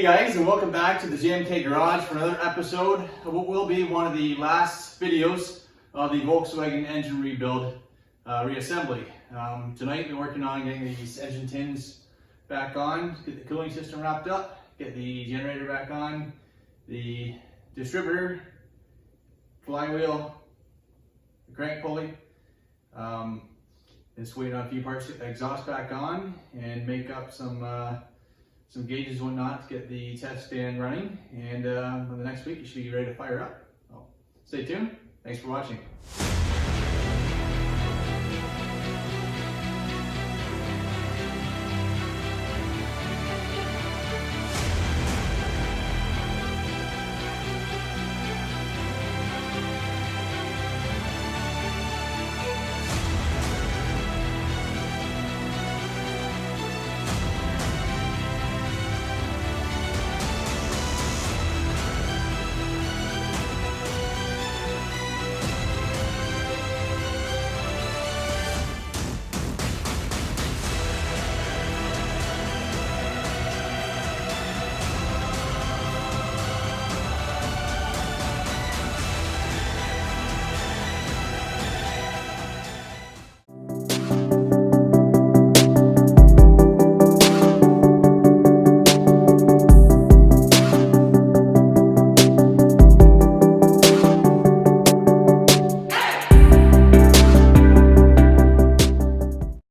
guys, and welcome back to the JMK Garage for another episode of what will be one of the last videos of the Volkswagen engine rebuild reassembly. Tonight we're working on getting these engine tins back on, get the cooling system wrapped up, get the generator back on, the distributor, flywheel, the crank pulley, just waiting on a few parts to get the exhaust back on and make up some gauges and whatnot to get the test stand running, and for the next week you should be ready to fire up. So stay tuned. Thanks for watching.